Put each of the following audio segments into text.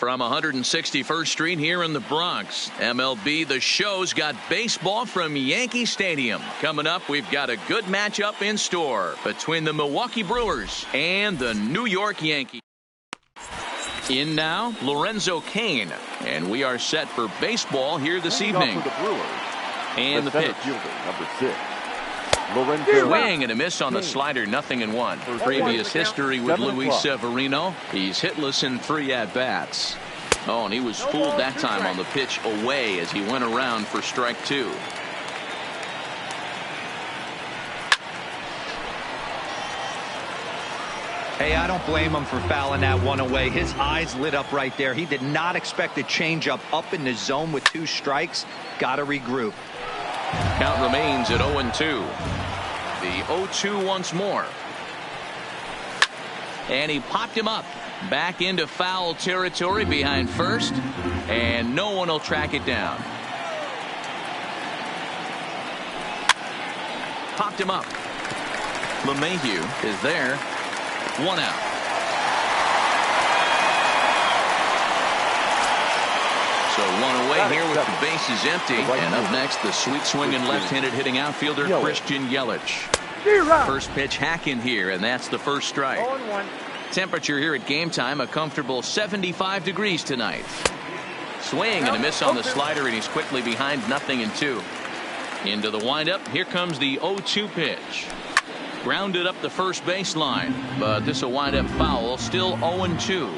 From 161st Street here in the Bronx, MLB The Show's got baseball from Yankee Stadium. Coming up, we've got a good matchup in store between the Milwaukee Brewers and the New York Yankees. In now, Lorenzo Cain, and we are set for baseball here this evening. And the pitch. Number 6. Swing and a miss on the slider, 0-1. Previous history with Luis Severino. He's hitless in 3 at-bats. Oh, and he was fooled that time on the pitch away as he went around for strike 2. Hey, I don't blame him for fouling that one away. His eyes lit up right there. He did not expect a changeup up in the zone with 2 strikes. Got to regroup. Count remains at 0-2. The 0-2 once more. And he popped him up. Back into foul territory behind first. And no one will track it down. Popped him up. LeMahieu is there. 1 out. So 1 away here with the bases empty. And up next, the sweet swinging left-handed hitting outfielder Christian Yelich. First pitch hack in here, and that's the first strike. 0-1. Temperature here at game time, a comfortable 75 degrees tonight. Swing and a miss on the slider, and he's quickly behind 0-2. Into the windup, here comes the 0-2 pitch. Grounded up the first baseline, but this will wind up foul, still 0-2.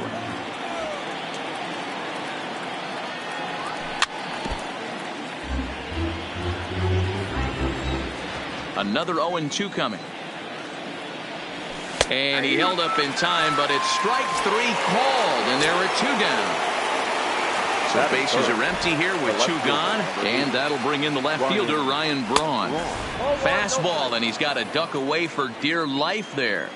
Another 0-2 coming. And he held up in time, but it's strike 3 called, and there are 2 down. So bases are empty here with 2 gone, and that'll bring in the left fielder, Ryan Braun. Fastball, and he's got to duck away for dear life there.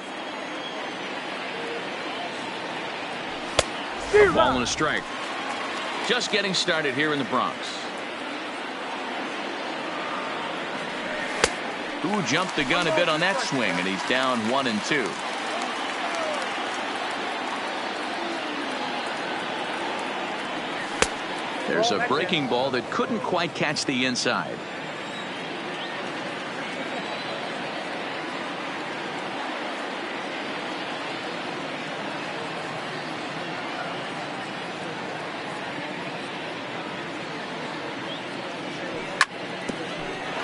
A ball and a strike. Just getting started here in the Bronx. Who jumped the gun a bit on that swing, and he's down 1-2. There's a breaking ball that couldn't quite catch the inside.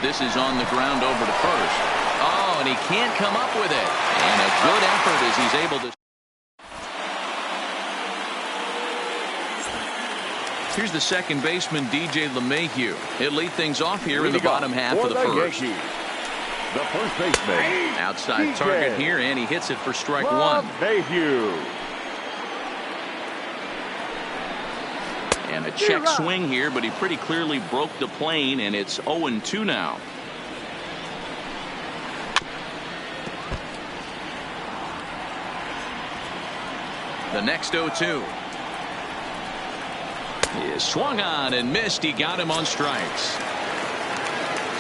This is on the ground over to first. Oh, and he can't come up with it. And a good effort as he's able to. Here's the second baseman, DJ LeMahieu. He'll lead things off here in the bottom half of the first. The first baseman. Outside target here, and he hits it for strike 1. LeMahieu. And a check swing here, but he pretty clearly broke the plane, and it's 0-2 now. The next 0-2. He is swung on and missed. He got him on strikes.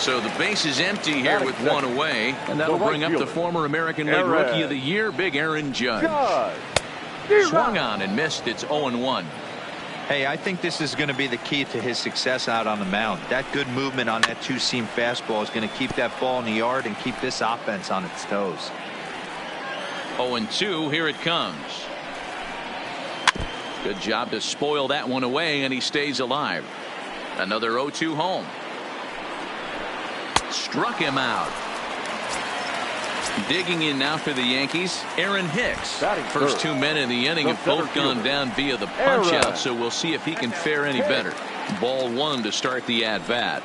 So the base is empty here with 1 away, and that'll bring up the former American League Rookie of the Year, Big Aaron Judge. Swung on and missed. It's 0-1. Hey, I think this is going to be the key to his success out on the mound. That good movement on that 2-seam fastball is going to keep that ball in the yard and keep this offense on its toes. 0-2, here it comes. Good job to spoil that one away, and he stays alive. Another 0-2 home. Struck him out. Digging in now for the Yankees, Aaron Hicks. First 2 men in the inning have both gone down via the punch out, so we'll see if he can fare any better. Ball 1 to start the at-bat.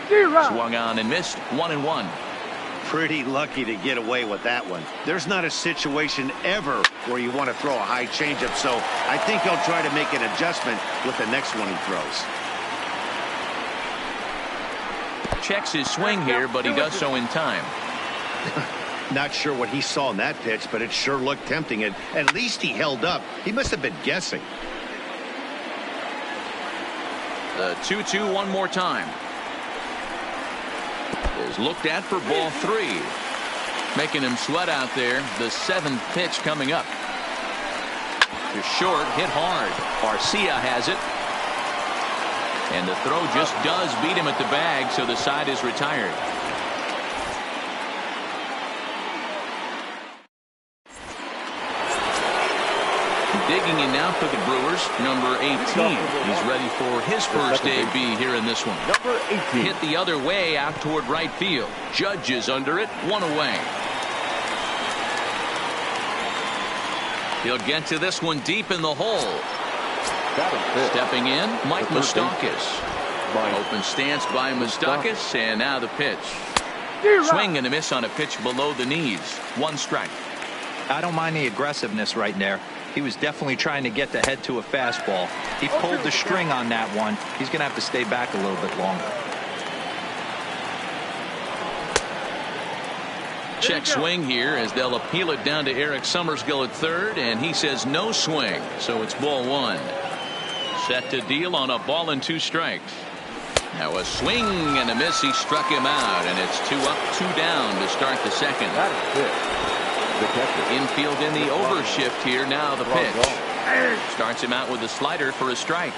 Swung on and missed. 1-1. Pretty lucky to get away with that one. There's not a situation ever where you want to throw a high changeup, so I think he'll try to make an adjustment with the next one he throws. Checks his swing here, but he does so in time. Not sure what he saw in that pitch, but it sure looked tempting, and at least he held up. He must have been guessing. The 2-2 one more time. Is looked at for ball 3. Making him sweat out there. The 7th pitch coming up. To short, hit hard. Garcia has it. And the throw just does beat him at the bag, so the side is retired. Digging in now for the Brewers, number 18. He's ready for his first AB here in this one. Number 18. Hit the other way out toward right field. Judge is under it, 1 away. He'll get to this one deep in the hole. Stepping in, Mike Moustakas. Open stance by Moustakas, and now the pitch. Swing and a miss on a pitch below the knees. 1 strike. I don't mind the aggressiveness right there. He was definitely trying to get the head to a fastball. He pulled the string on that one. He's going to have to stay back a little bit longer. Check swing here as they'll appeal it down to Eric Summerskill at third, and he says no swing, so it's ball 1. Set to deal on a ball and 2 strikes. Now a swing and a miss. He struck him out, and it's 2 up, 2 down to start the second. Infield in the overshift here. Now the pitch. Starts him out with a slider for a strike.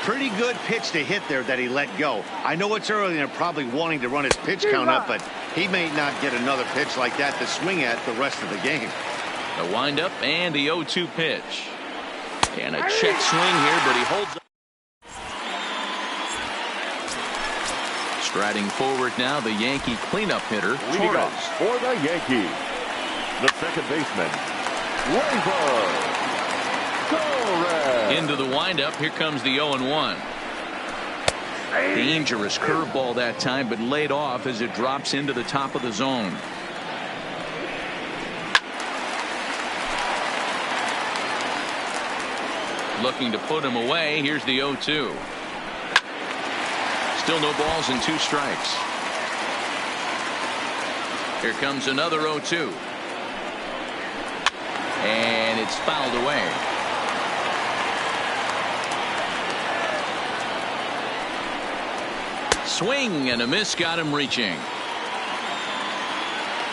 Pretty good pitch to hit there that he let go. I know it's early and they're probably wanting to run his pitch count up, but he may not get another pitch like that to swing at the rest of the game. The windup and the 0-2 pitch. And a check swing here, but he holds up. Striding forward now, the Yankee cleanup hitter, Torres. For the Yankees, the second baseman, Torres. Into the windup. Here comes the 0-1. Dangerous curveball that time, but laid off as it drops into the top of the zone. Looking to put him away. Here's the 0-2. Still no balls and 2 strikes. Here comes another 0-2. And it's fouled away. Swing and a miss got him reaching.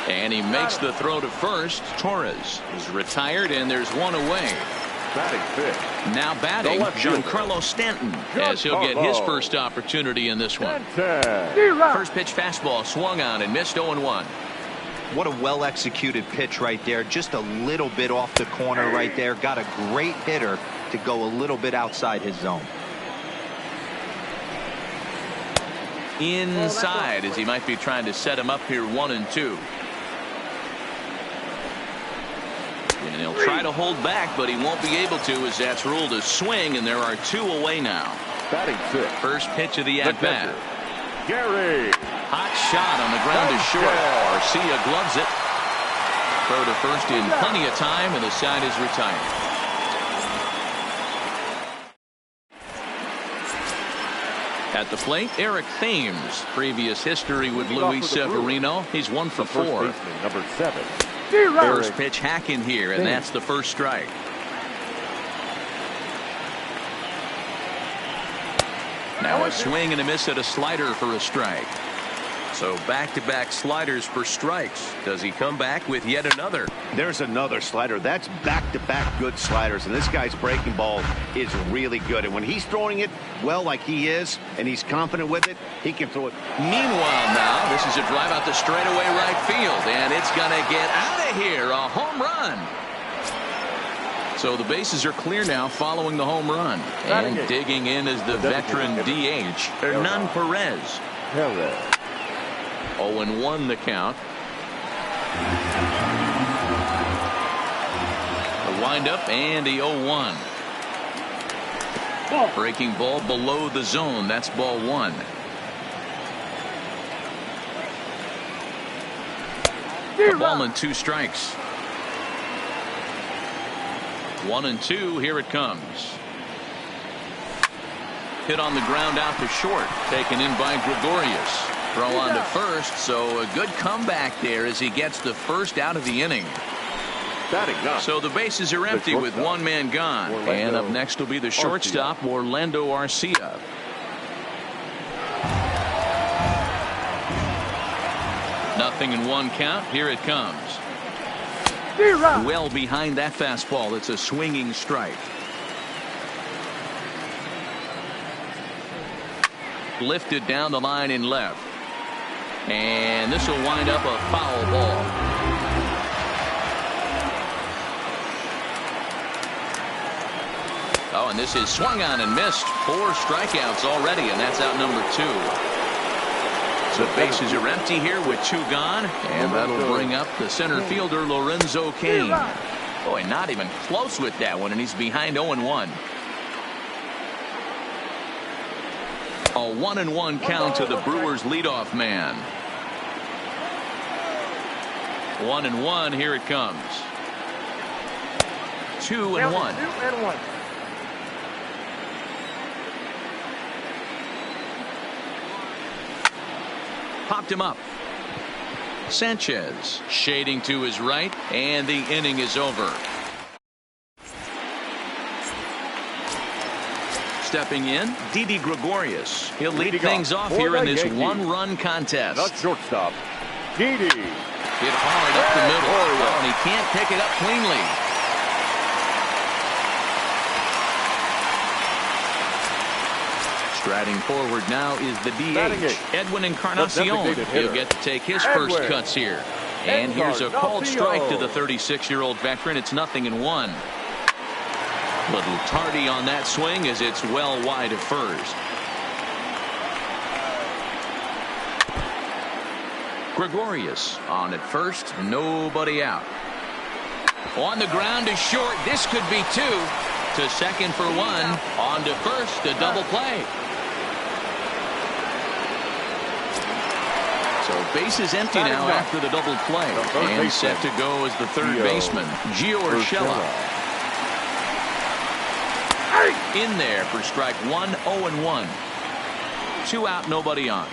And he makes the throw to first. Torres is retired, and there's 1 away. Batting fifth. Now batting, Giancarlo Stanton, as he'll get his first opportunity in this one. First pitch fastball swung on and missed. 0-1. What a well-executed pitch right there. Just a little bit off the corner right there. Got a great hitter to go a little bit outside his zone. Inside, as he might be trying to set him up here. 1-2. And he'll try to hold back, but he won't be able to, as that's ruled a swing, and there are 2 away now. Batting fifth. First pitch of the at-bat. Gary. Hot shot on the ground is short. Garcia gloves it. Throw to first in plenty of time, and the side is retired. At the plate, Eric Thames. Previous history with Luis Severino. He's 1 for 4. Number 7. First pitch hack in here, and that's the first strike. Now a swing and a miss at a slider for a strike. So back-to-back sliders for strikes. Does he come back with yet another? There's another slider. That's back-to-back good sliders, and this guy's breaking ball is really good. And when he's throwing it well like he is, and he's confident with it, he can throw it. Meanwhile now, this is a drive out the straightaway right field, and it's going to get out of here. A home run. So the bases are clear now following the home run. And digging in is the veteran DH, Hernan Perez. 0-1 the count. The windup and the 0-1. Breaking ball below the zone. That's ball 1. A ball and 2 strikes. 1-2. Here it comes. Hit on the ground out to short. Taken in by Gregorius. Throw on to first, so a good comeback there as he gets the first out of the inning. So the bases are empty with 1 man gone. And up next will be the shortstop, Orlando Arcia. Nothing in 1 count. Here it comes. Well behind that fastball. It's a swinging strike. Lifted down the line in left. And this will wind up a foul ball. Oh, and this is swung on and missed. 4 strikeouts already, and that's out number 2. So bases are empty here with 2 gone, and that'll bring up the center fielder, Lorenzo Cain. Boy, not even close with that one, and he's behind 0-1. A 1-1 count to the Brewers leadoff man. 1-1, here it comes. 2-1. Popped him up. Sanchez shading to his right, and the inning is over. Stepping in, Didi Gregorius. He'll lead things off here in this 1-run contest. The shortstop, Didi. Hit hard up the middle. Oh, and he can't pick it up cleanly. Striding forward now is the DH, Edwin Encarnacion. He'll get to take his first cuts here. And here's a called strike to the 36-year-old veteran. It's 0-1. Little tardy on that swing as it's well wide of first. Gregorius on at first, nobody out. On the ground to short, this could be 2. To second for 1, on to first, a double play. So bases empty now after the double play. And set to go as the third baseman, Gio Urshela. In there for strike 1, 0-1. 2 out, nobody on.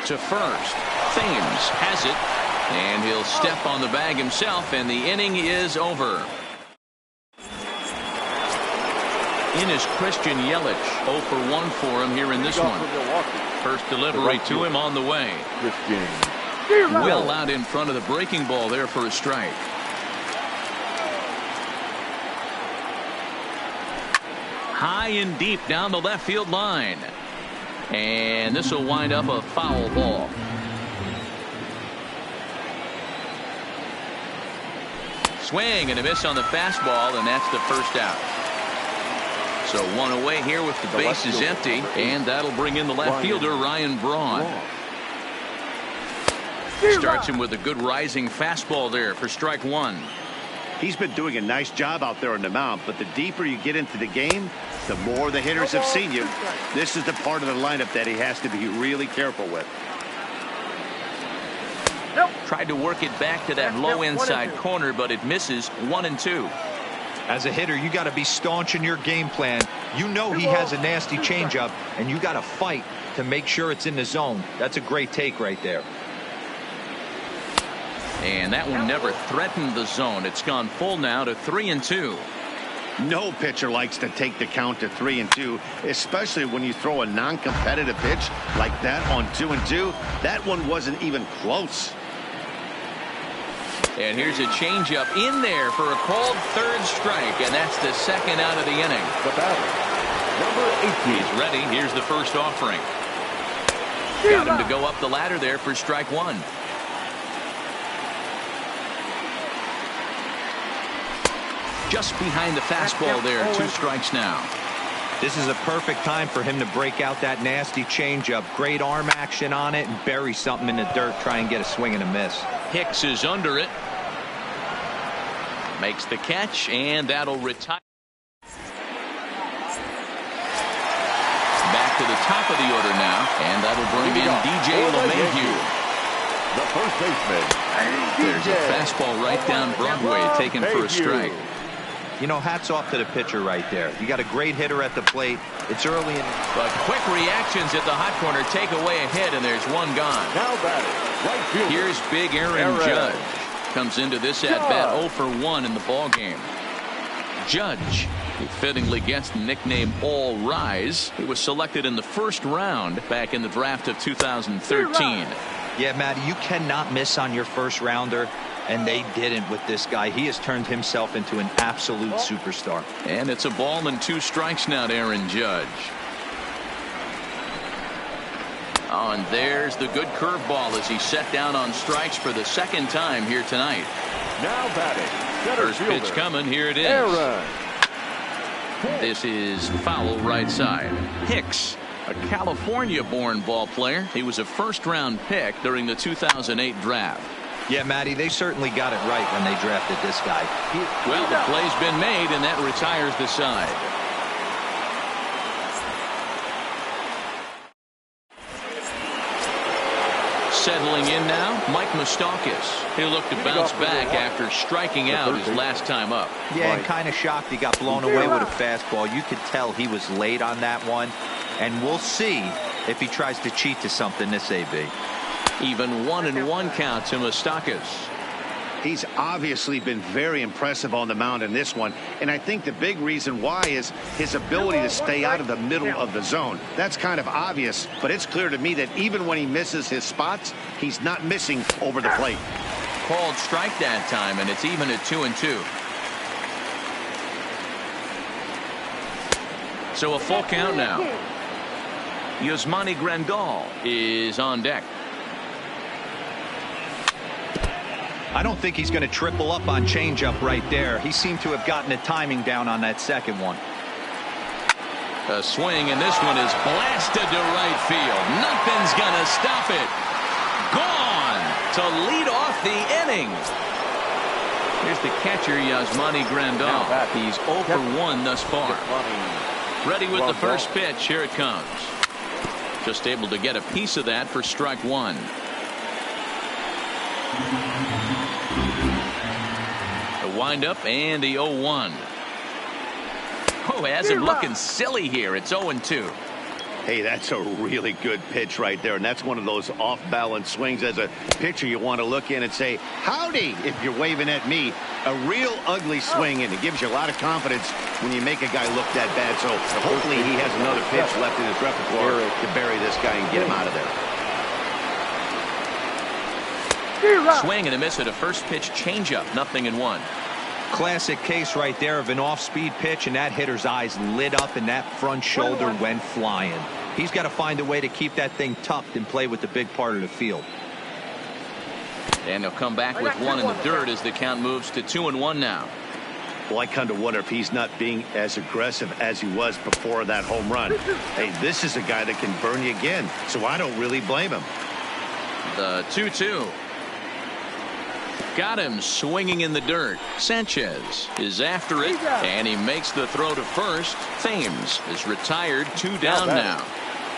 To first, Thames has it, and he'll step on the bag himself, and the inning is over. In is Christian Yelich. 0 for 1 for him here in this one. First delivery to him on the way. Well out in front of the breaking ball there for a strike. High and deep down the left field line. And this will wind up a foul ball. Swing and a miss on the fastball, and that's the first out. So 1 away here with the bases empty, and that'll bring in the left fielder, Ryan Braun. Starts him with a good rising fastball there for strike 1. He's been doing a nice job out there on the mound, but the deeper you get into the game, the more the hitters have seen you. This is the part of the lineup that he has to be really careful with. Tried to work it back to that low inside corner, but it misses. 1-2. As a hitter, you got to be staunch in your game plan. You know he has a nasty changeup, and you got to fight to make sure it's in the zone. That's a great take right there. And that one never threatened the zone. It's gone full now to 3-2. No pitcher likes to take the count to 3-2, especially when you throw a non-competitive pitch like that on 2-2. That one wasn't even close. And here's a changeup in there for a called third strike, and that's the second out of the inning. The batter, number 18. He's ready. Here's the first offering. Got him to go up the ladder there for strike 1. Just behind the fastball there. 2 strikes now. This is a perfect time for him to break out that nasty changeup. Great arm action on it and bury something in the dirt. Try and get a swing and a miss. Hicks is under it. Makes the catch, and that'll retire. Back to the top of the order now, and that'll bring in DJ LeMahieu. The first baseman. There's a fastball right down Broadway, taken for a strike. You know, hats off to the pitcher right there. You got a great hitter at the plate. It's early in. But quick reactions at the hot corner take away a hit, and there's one gone. Now batting, right fielder. Here's big Aaron Judge. Comes into this at-bat 0 for 1 in the ballgame. Judge, who fittingly gets the nickname All Rise. He was selected in the first round back in the draft of 2013. Yeah, Matty, you cannot miss on your first rounder. And they didn't with this guy. He has turned himself into an absolute superstar. And it's a ball and 2 strikes now to Aaron Judge. Oh, and there's the good curveball as he set down on strikes for the 2nd time here tonight. Now batting. First pitch coming. Here it is. Aaron. This is foul right side. Hicks, a California-born ball player. He was a 1st-round pick during the 2008 draft. Yeah, Matty, they certainly got it right when they drafted this guy. Well, the play's been made, and that retires the side. Settling in now, Mike Moustakas. He'll look to bounce back after striking out his last time up. Yeah, and kind of shocked he got blown away with a fastball. You could tell he was late on that one. And we'll see if he tries to cheat to something this AB. Even 1-1 count to Moustakas. He's obviously been very impressive on the mound in this one, and I think the big reason why is his ability to stay out of the middle of the zone. That's kind of obvious, but it's clear to me that even when he misses his spots, he's not missing over the plate. Called strike that time, and it's even at 2-2. So a full count now. Yasmani Grandal is on deck. I don't think he's going to triple up on changeup right there. He seemed to have gotten the timing down on that second one. A swing, and this one is blasted to right field. Nothing's going to stop it. Gone to lead off the inning. Here's the catcher, Yasmani Grandal. He's 0 for 1 thus far. Ready with the first pitch. Here it comes. Just able to get a piece of that for strike 1. The windup and the 0-1. Oh, has him looking silly here. It's 0-2. Hey, that's a really good pitch right there, and that's one of those off-balance swings. As a pitcher, you want to look in and say, howdy, if you're waving at me. A real ugly swing, and it gives you a lot of confidence when you make a guy look that bad. So hopefully he has another pitch left in his repertoire to bury this guy and get him out of there. Swing and a miss at a first pitch changeup. 0-1. Classic case right there of an off-speed pitch, and that hitter's eyes lit up and that front shoulder went flying. He's got to find a way to keep that thing tucked and play with the big part of the field. And he'll come back with one in the dirt as the count moves to 2-1 now. Well, I kind of wonder if he's not being as aggressive as he was before that home run. Hey, this is a guy that can burn you again, so I don't really blame him. The 2-2. Got him swinging in the dirt. Sanchez is after it, and he makes the throw to first. Thames is retired. 2 down now.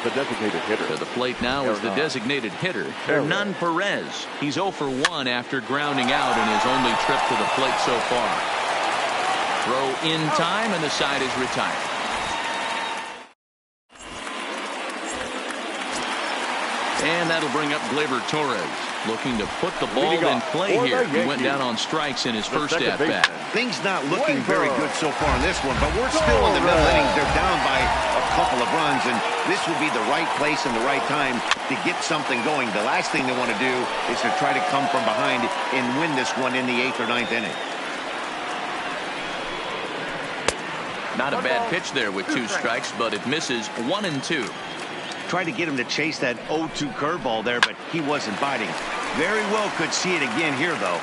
The designated hitter. To the plate now is the designated hitter, Hernan Perez. He's 0 for 1 after grounding out in his only trip to the plate so far. Throw in time, and the side is retired. And that'll bring up Gleyber Torres, looking to put the ball in play here. He went down on strikes in his first at-bat. Things not looking very good so far in this one, but we're still in the middle innings. They're down by a couple of runs, and this would be the right place and the right time to get something going. The last thing they want to do is to try to come from behind and win this one in the 8th or 9th inning. Not a bad pitch there with 2 strikes, but it misses 1-2. Tried to get him to chase that 0-2 curveball there, but he wasn't biting. Very well could see it again here, though.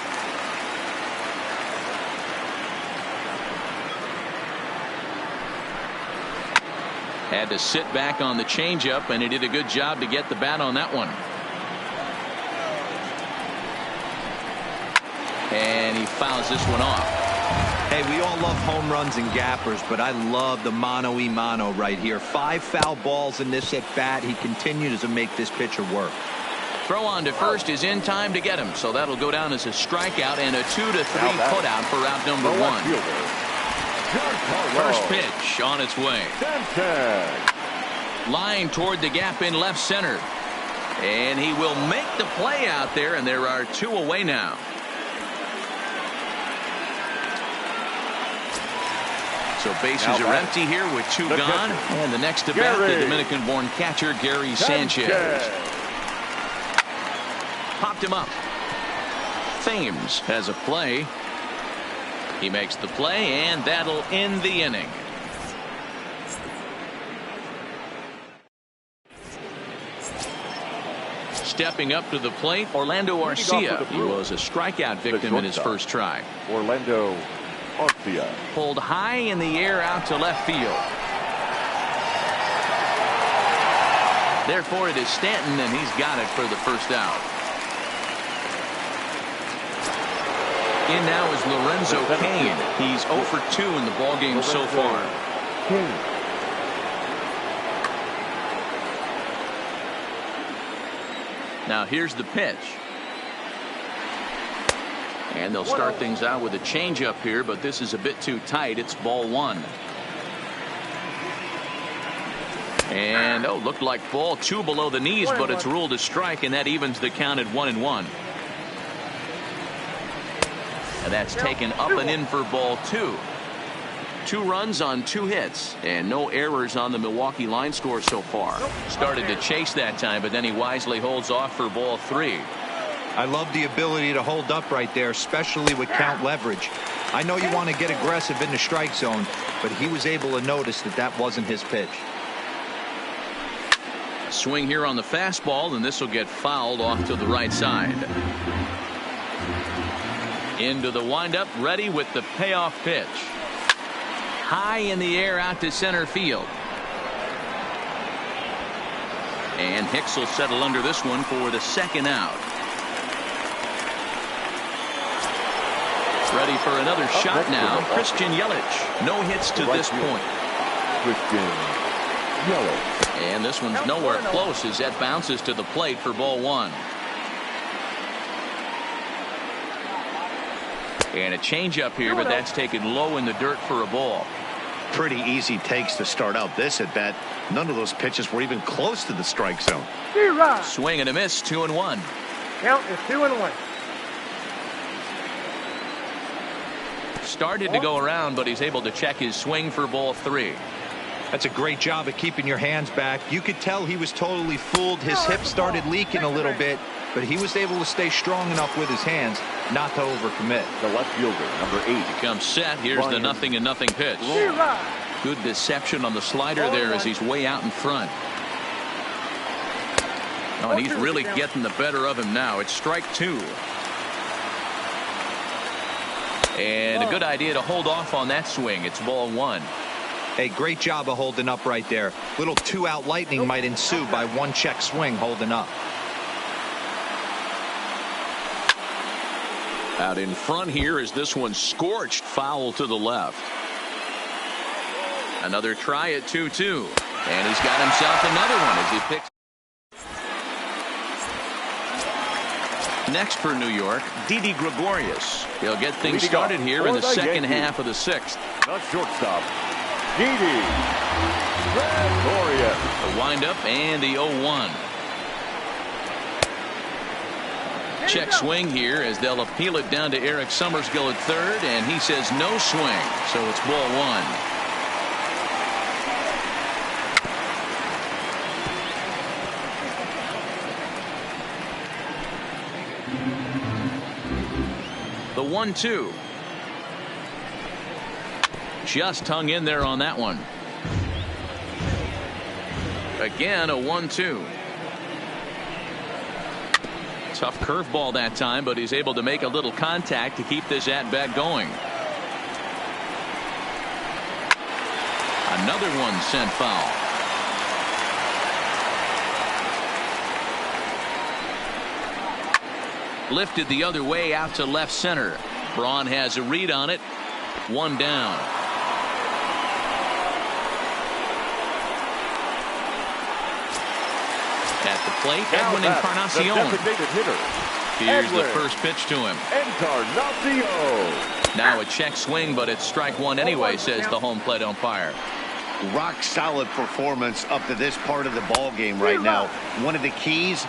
Had to sit back on the changeup, and he did a good job to get the bat on that one. And he fouls this one off. Hey, we all love home runs and gappers, but I love the mano-y-mano right here. 5 foul balls in this at-bat. He continues to make this pitcher work. Throw on to first is in time to get him, so that'll go down as a strikeout and a 2-3 putout for out number 1. First pitch on its way. Line toward the gap in left center. And he will make the play out there, and there are 2 away now. So bases are empty here with 2 gone. And the next to bat, the Dominican-born catcher, Gary Sanchez. Popped him up. Thames has a play. He makes the play, and that'll end the inning. Stepping up to the plate, Orlando Arcia. He was a strikeout victim in his first try. Orlando Arcia. Pulled high in the air out to left field. Therefore, it is Stanton, and he's got it for the first out. In now is Lorenzo Cain. He's 0 for 2 in the ballgame so far. Now here's the pitch. And they'll start things out with a changeup here, but this is a bit too tight. It's ball 1. And looked like ball 2 below the knees, but it's ruled a strike, and that evens the count at 1-1. And that's taken up and in for ball 2. 2 runs on 2 hits, and no errors on the Milwaukee line score so far. Started to chase that time, but then he wisely holds off for ball 3. I love the ability to hold up right there, especially with count leverage. I know you want to get aggressive in the strike zone, but he was able to notice that that wasn't his pitch. Swing here on the fastball, and this will get fouled off to the right side. Into the windup, ready with the payoff pitch. High in the air out to center field. And Hicks will settle under this one for the second out. Ready for another shot now. Christian Yelich. No hits to this point. Christian Yelich. And this one's nowhere close as that bounces to the plate for ball 1. And a changeup here, but that's taken low in the dirt for a ball. Pretty easy takes to start out this at bat. None of those pitches were even close to the strike zone. Swing and a miss, 2-1. Count is 2-1. Started to go around, but he's able to check his swing for ball 3. That's a great job of keeping your hands back. You could tell he was totally fooled. His hip started leaking a little bit, but he was able to stay strong enough with his hands not to overcommit. The left fielder, number 8. He comes set. Here's the 0-0 pitch. Good deception on the slider there as he's way out in front. Oh, and he's really getting the better of him now. It's strike 2. And a good idea to hold off on that swing. It's ball 1. Hey, great job of holding up right there. Little 2-out lightning might ensue by 1 check swing holding up. Out in front here is this one scorched foul to the left. Another try at 2-2. And he's got himself another one as he picks. Next for New York, Didi Gregorius. He'll get things started here in the second half of the 6th. The shortstop, Didi Gregorius. The windup and the 0-1. Check swing here as they'll appeal it down to Eric Summersgill at third, and he says no swing, so it's ball 1. The 1-2. Just hung in there on that one. Again, a 1-2. Tough curveball that time, but he's able to make a little contact to keep this at bat going. Another one sent foul. Lifted the other way out to left center. Braun has a read on it. 1 down. At the plate, Edwin Encarnacion. Here's the first pitch to him. Encarnacion. Now a check swing, but it's strike 1 anyway, says the home plate umpire. Rock solid performance up to this part of the ball game right now. One of the keys,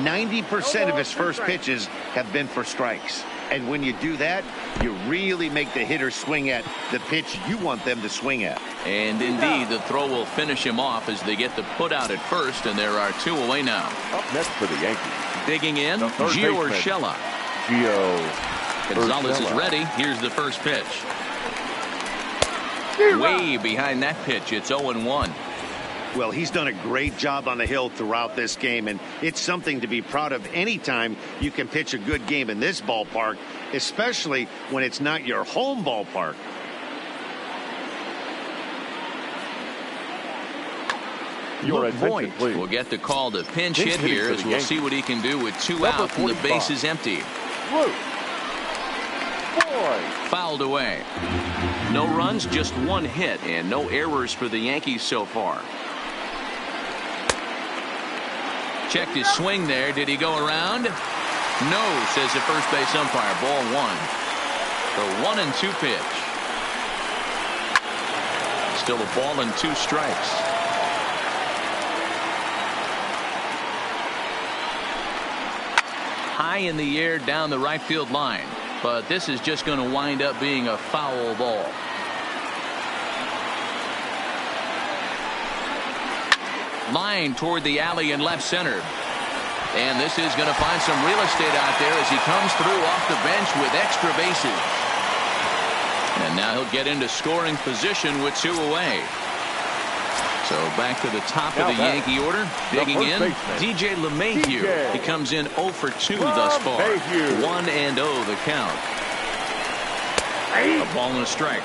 90% of his first pitches have been for strikes. And when you do that, you really make the hitter swing at the pitch you want them to swing at. And indeed, the throw will finish him off as they get the put out at first, and there are 2 away now. Up next for the Yankees. Digging in, Gio Urshela. Gonzalez is ready. Here's the first pitch. Way behind that pitch. It's 0-1. Well, he's done a great job on the hill throughout this game, and it's something to be proud of anytime you can pitch a good game in this ballpark, especially when it's not your home ballpark. Luke Voigt will get the call to pinch hit here as we'll see what he can do with 2 out and the base is empty. Fouled away. No runs, just 1 hit, and no errors for the Yankees so far. Checked his swing there. Did he go around? No, says the first base umpire. Ball 1. The 1-2 pitch. Still a ball and 2 strikes. High in the air down the right field line. But this is just going to wind up being a foul ball. Line toward the alley in left center. And this is going to find some real estate out there as he comes through off the bench with extra bases. And now he'll get into scoring position with 2 away. So back to the top of the Yankee order. Digging in, DJ LeMahieu. He comes in 0 for 2 thus far. 1-0 the count. A ball and a strike.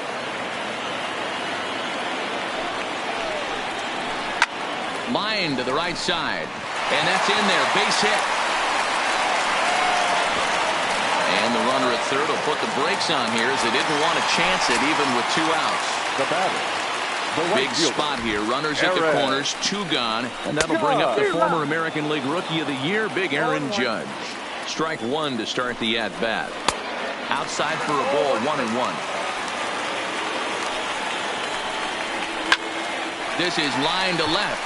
Line to the right side. And that's in there. Base hit. And the runner at third will put the brakes on here as they didn't want to chance it even with 2 outs. The batter. Big spot here. Runners at the corners, 2 gone, and that'll bring up the former American League Rookie of the Year, Big Aaron Judge. Strike 1 to start the at-bat. Outside for a ball, 1-1. This is line to left,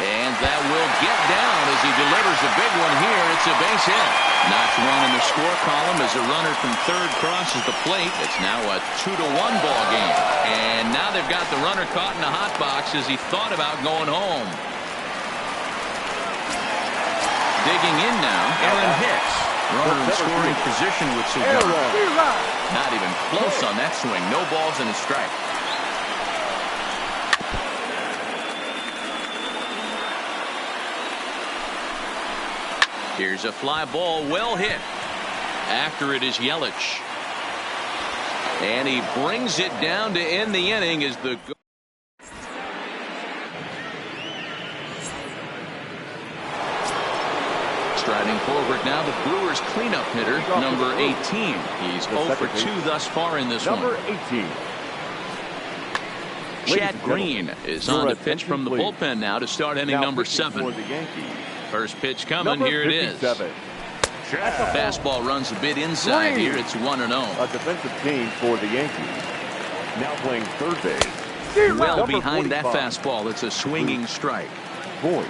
and that will get down as he delivers a big one here. It's a base hit. Knocks 1 in the score column as a runner from third crosses the plate. It's now a 2-1 ball game. And now they've got the runner caught in the hot box as he thought about going home. Digging in now, Aaron Hicks. Runner in scoring position with Cigar. Not even close on that swing. No balls and a strike. Here's a fly ball, well hit. After it is Yelich. And he brings it down to end the inning as the striding forward now, the Brewers cleanup hitter, number 18. He's 0 for 2 thus far in this one. Number 18. Chad Green is on to pitch from the bullpen now to start inning number 7. First pitch coming. Here it is. Fastball runs a bit inside here. It's 1-0. A defensive change for the Yankees. Now playing third base. Well behind that fastball. It's a swinging strike.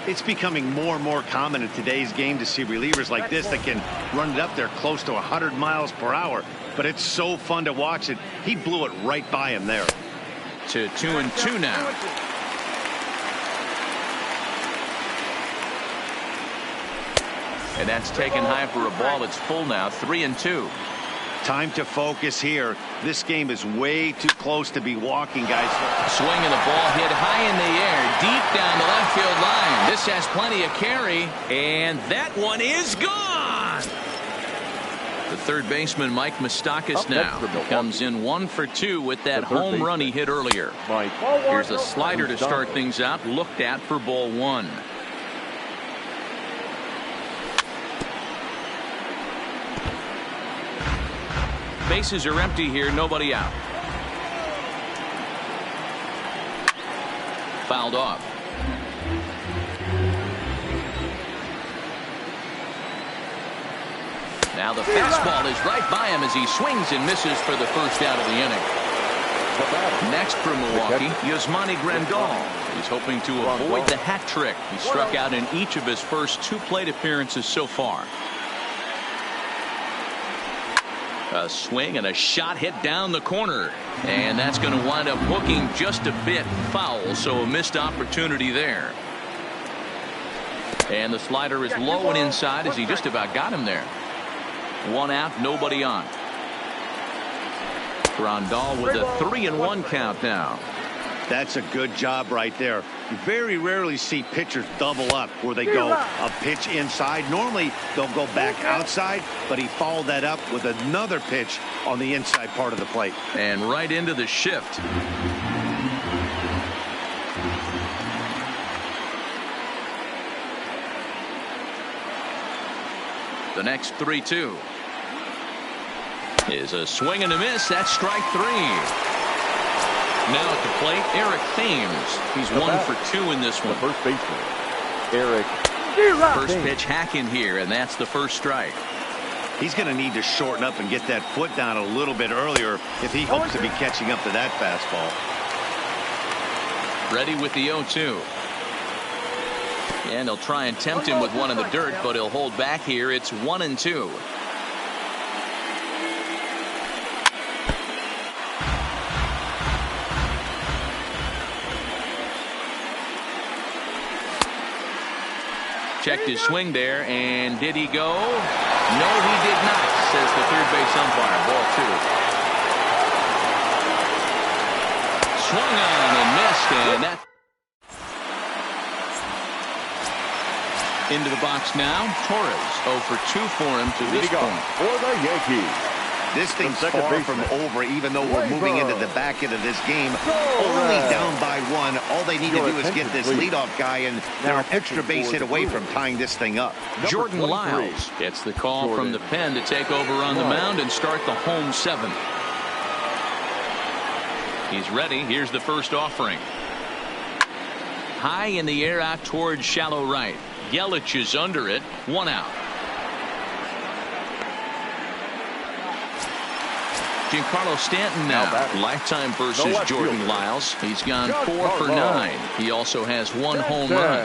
It's becoming more and more common in today's game to see relievers like this that can run it up there close to 100 miles per hour. But it's so fun to watch it. He blew it right by him there. To 2-2 now. And that's taken high for a ball. It's full now. 3-2. Time to focus here. This game is way too close to be walking, guys. Swinging the ball hit high in the air, deep down the left field line. This has plenty of carry, and that one is gone. The third baseman, Mike Moustakas, now comes in 1 for 2 with that home run he hit earlier. Here's a slider to start things out. Looked at for ball 1. Bases are empty here, nobody out. Fouled off. Now the fastball is right by him as he swings and misses for the first out of the inning. Next for Milwaukee, Yasmani Grandal. He's hoping to avoid the hat trick. He struck out in each of his first 2 plate appearances so far. A swing and a shot hit down the corner. And that's going to wind up hooking just a bit foul, so a missed opportunity there. And the slider is low and inside as he just about got him there. 1 out, nobody on. Grandal with a 3-1 count now. That's a good job right there. You very rarely see pitchers double up where they go a pitch inside. Normally they'll go back outside, but he followed that up with another pitch on the inside part of the plate. And right into the shift. The next 3-2 is a swing and a miss. That's strike 3. Now at the plate, Eric Thames. He's 1 for 2 in this one. The first baseman, Eric. First pitch hacking here, and that's the first strike. He's going to need to shorten up and get that foot down a little bit earlier if he hopes to be catching up to that fastball. Ready with the 0-2. And he'll try and tempt him with one in the dirt, but he'll hold back here. It's 1-2. Checked his swing there, and did he go? No, he did not, says the third base umpire. Ball 2. Swung on and missed, and that into the box now. Torres 0 for 2 for him to this point. For the Yankees. This thing's far from over, even though we're moving into the back end of this game. Only down by 1. All they need to do is get this leadoff guy, and they're an extra base hit away from tying this thing up. Jordan Lyles gets the call from the pen to take over on the mound and start the home 7th. He's ready. Here's the first offering. High in the air out towards shallow right. Yelich is under it. 1 out. Giancarlo Stanton now. Lifetime versus Jordan Lyles. He's gone 4 for 9. He also has 1 home run.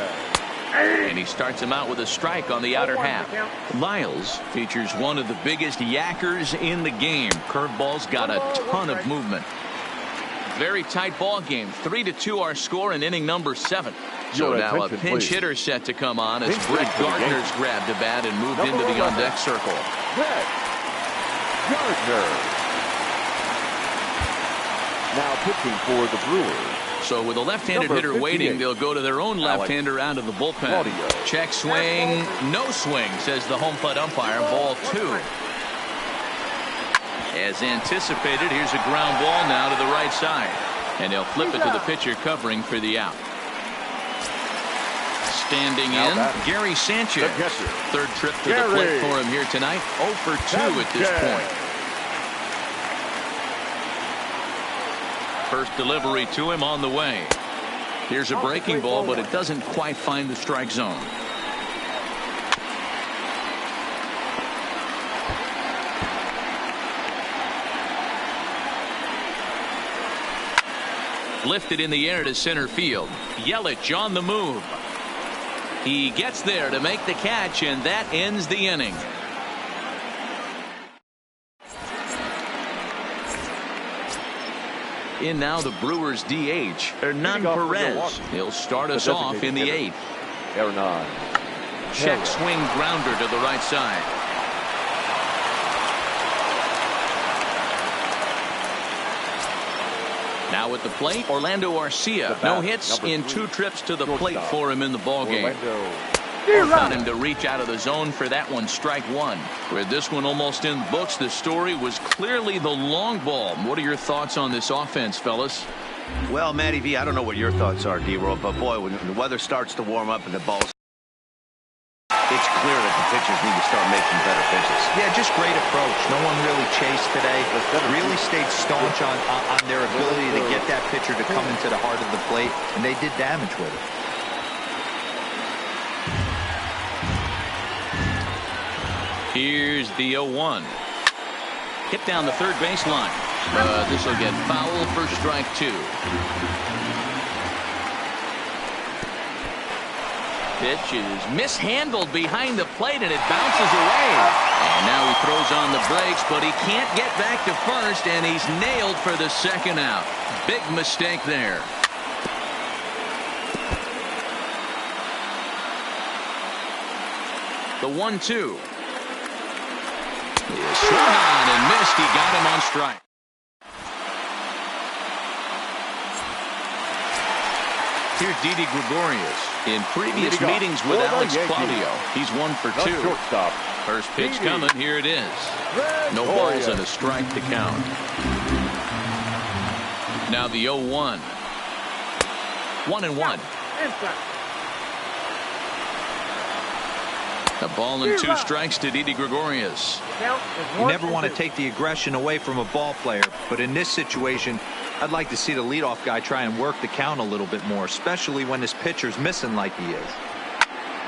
And he starts him out with a strike on the outer half. Lyles features one of the biggest yackers in the game. Curveball's got a ton of movement. Very tight ball game. 3-2 our score in inning number 7. So now a pinch hitter set to come on as Brett Gardner's grabbed a bat and moved into the on-deck circle. Brett Gardner. Now pitching for the Brewers. So with a left-handed hitter waiting, they'll go to their own left-hander out of the bullpen. Check swing, no swing, says the home plate umpire. Ball 2. As anticipated, here's a ground ball now to the right side. And they'll flip it to the pitcher covering for the out. Standing in, Gary Sanchez. Third trip to the plate for him here tonight. 0 for 2 at this point. First delivery to him on the way. Here's a breaking ball, but it doesn't quite find the strike zone. Lifted in the air to center field. Yelich on the move. He gets there to make the catch, and that ends the inning. In now the Brewers DH, Hernan Perez. He'll start us off in the 8th. Hernan. Check swing grounder to the right side. Now at the plate, Orlando Arcia. No hits in 2 trips to the plate for him in the ballgame. Got him to reach out of the zone for that one. Strike 1. With this one almost in the books, the story was clearly the long ball. What are your thoughts on this offense, fellas? Well, Matty V, I don't know what your thoughts are, D-Roll, but boy, when the weather starts to warm up and the balls, it's clear that the pitchers need to start making better pitches. Yeah, just great approach. No one really chased today. Really stayed staunch on their ability to get that pitcher to come into the heart of the plate, and they did damage with it. Here's the 0-1. Hit down the third baseline. This will get foul for strike 2. Pitch is mishandled behind the plate, and it bounces away. And now he throws on the brakes, but he can't get back to first, and he's nailed for the second out. Big mistake there. The 1-2. Swung on and missed. He got him on strike. Here's Didi Gregorius. In previous meetings with Alex Claudio, he's 1 for 2. Shortstop. First pitch coming. Here it is. No balls and a strike to count. Now the 0-1. 1-1. A ball and 2 strikes to Didi Gregorius. You never want to take the aggression away from a ball player, but in this situation, I'd like to see the leadoff guy try and work the count a little bit more, especially when this pitcher's missing like he is.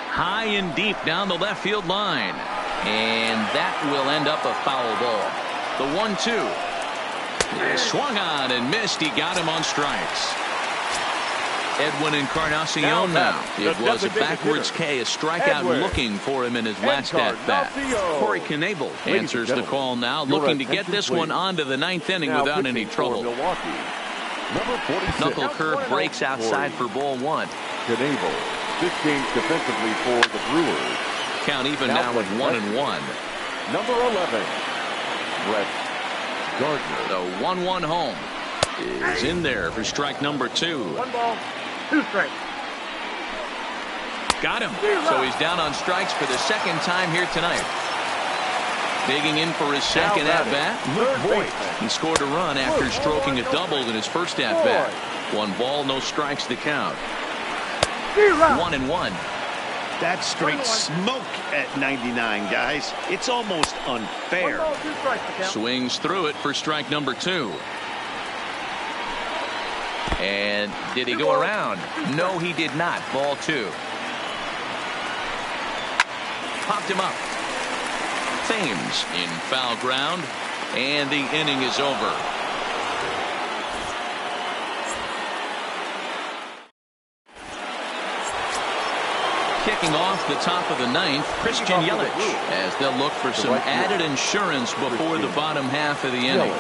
High and deep down the left field line. And that will end up a foul ball. The 1-2. Swung on and missed. He got him on strikes. Edwin Encarnacion now. It was a backwards K, a strikeout looking for him in his last at-bat. Corey Knebel answers the call now, looking to get this one on to the 9th inning without any trouble. Knuckle curve breaks outside for ball 1. Knebel, 15 defensively for the Brewers. Count even now at 1-1. Number 11, Brett Gardner. The 1-1 home is in there for strike number 2. 1 ball, 2 strikes. Got him. So he's down on strikes for the second time here tonight. Digging in for his second at-bat, Luke Voigt. He scored a run after stroking a double in his first at-bat. 1 ball, no strikes to count. 1-1. That's straight smoke at 99, guys. It's almost unfair. 1 ball, 2 strikes to count. Swings through it for strike number 2. And did he go around? No, he did not. Ball 2. Popped him up. Thames in foul ground, and the inning is over. Kicking off the top of the 9th, Christian Yelich, as they'll look for some added insurance before the bottom half of the inning.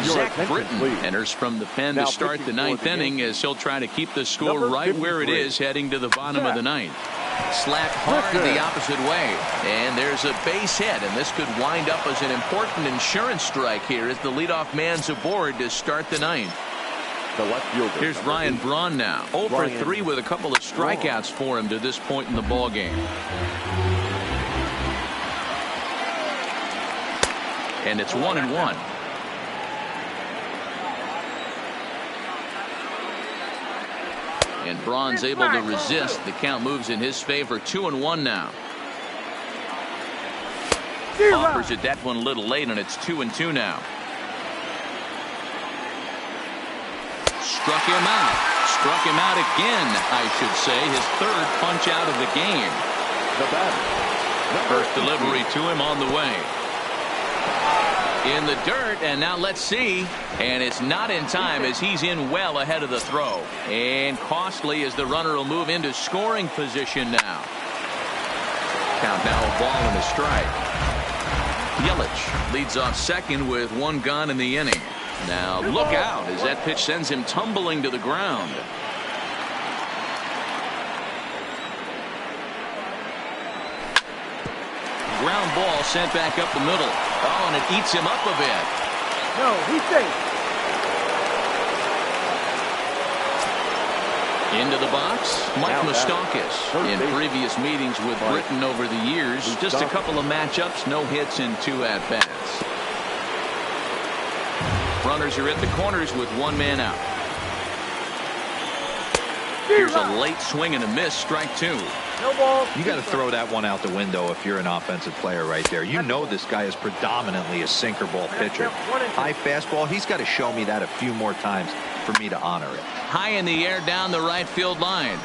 Zach Britton enters from the pen to start the 9th inning, as he'll try to keep the score right where it is heading to the bottom of the 9th. Slapped hard the opposite way, and there's a base hit, and this could wind up as an important insurance strike here as the leadoff man's aboard to start the 9th. The left fielder. Here's Ryan Braun now, 0 for 3 with a couple of strikeouts for him to this point in the ball game. And it's 1-1. And Braun's able to resist. The count moves in his favor. 2-1 now. Offers it that one a little late, and it's 2-2 now. Struck him out. Struck him out again, I should say. His 3rd punch out of the game. The batter. First delivery to him on the way. In the dirt, and now let's see. And it's not in time as he's in well ahead of the throw. And costly as the runner will move into scoring position now. Count now a ball and a strike. Yelich leads off second with 1 gone in the inning. Now look out as that pitch sends him tumbling to the ground. Ground ball sent back up the middle. Oh, and it eats him up a bit. No, he's safe. Into the box, Mike Moustakas. In previous meetings with Britton over the years, just a couple of matchups, no hits in 2 at-bats. Runners are at the corners with 1 man out. Here's a late swing and a miss, strike 2. No ball. You got to throw that one out the window if you're an offensive player right there. You know this guy is predominantly a sinker ball pitcher. High fastball, he's got to show me that a few more times for me to honor it. High in the air down the right field line.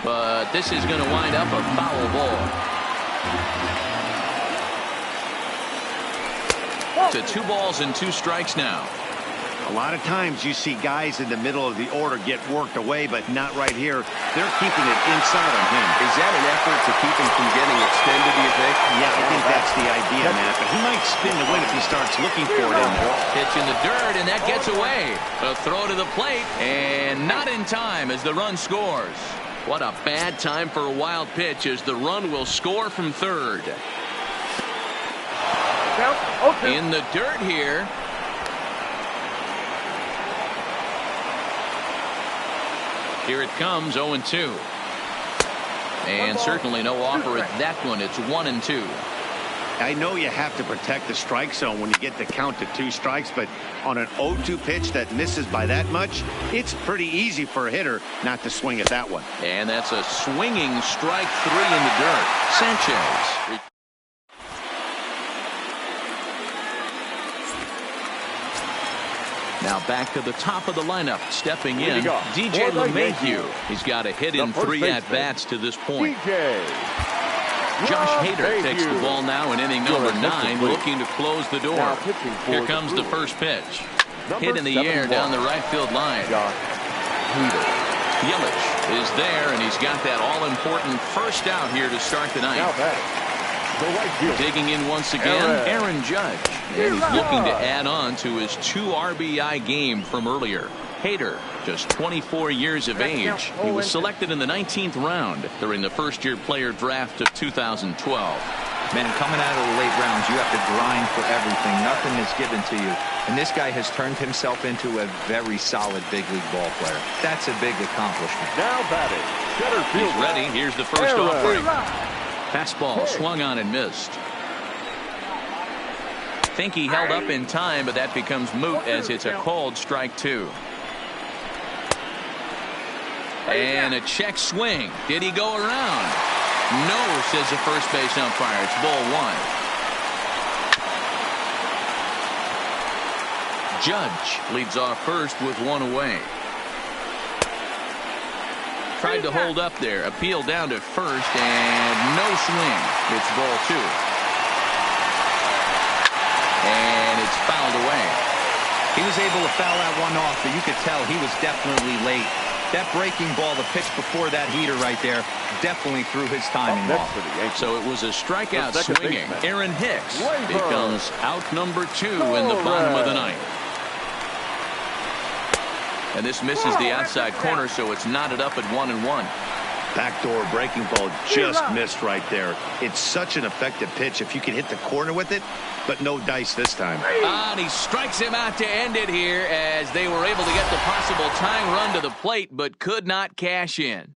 But this is going to wind up a foul ball. To 2 balls and 2 strikes now. A lot of times you see guys in the middle of the order get worked away, but not right here. They're keeping it inside on him. Is that an effort to keep him from getting extended, do you think? Yeah, I think that's the idea, Matt. But he might spin the win if he starts looking for it in there. Pitch in the dirt, and that gets away. A throw to the plate, and not in time as the run scores. What a bad time for a wild pitch as the run will score from third. Count. 0-2. In the dirt here. Here it comes, 0-2. And certainly no offer at that one. It's 1-2. I know you have to protect the strike zone when you get the count to 2 strikes, but on an 0-2 pitch that misses by that much, it's pretty easy for a hitter not to swing at that one. And that's a swinging strike 3 in the dirt. Sanchez. Now back to the top of the lineup. Stepping in, DJ LeMahieu. He's got a hit in 3 at-bats to this point. Josh Hader takes the ball now in inning number 9, looking to close the door. Here comes the first pitch. Hit in the air down the right field line. Yelich is there, and he's got that all-important first out here to start the ninth. Digging in once again, Aaron Judge. And he's looking to add on to his 2 RBI game from earlier. Hader, just 24 years of age. He was selected in the 19th round during the first-year player draft of 2012. Man, coming out of the late rounds, you have to grind for everything. Nothing is given to you. And this guy has turned himself into a very solid big league ball player. That's a big accomplishment. Now batting. He's ready. Here's the first offering. Fastball swung on and missed. Think he held up in time, but that becomes moot as it's a called strike 2. And a check swing. Did he go around? No, says the first base umpire. It's ball 1. Judge leads off first with 1 away. Tried to hold up there. Appeal down to first, and no swing. It's ball 2. And it's fouled away. He was able to foul that one off, but you could tell he was definitely late. That breaking ball, the pitch before that heater right there, definitely threw his timing off. So it was a strikeout swinging. Aaron Hicks becomes out number 2 in the bottom of the ninth. And this misses the outside corner, so it's knotted up at 1-1. Backdoor breaking ball just missed right there. It's such an effective pitch if you can hit the corner with it, but no dice this time. And he strikes him out to end it here as they were able to get the possible tying run to the plate, but could not cash in.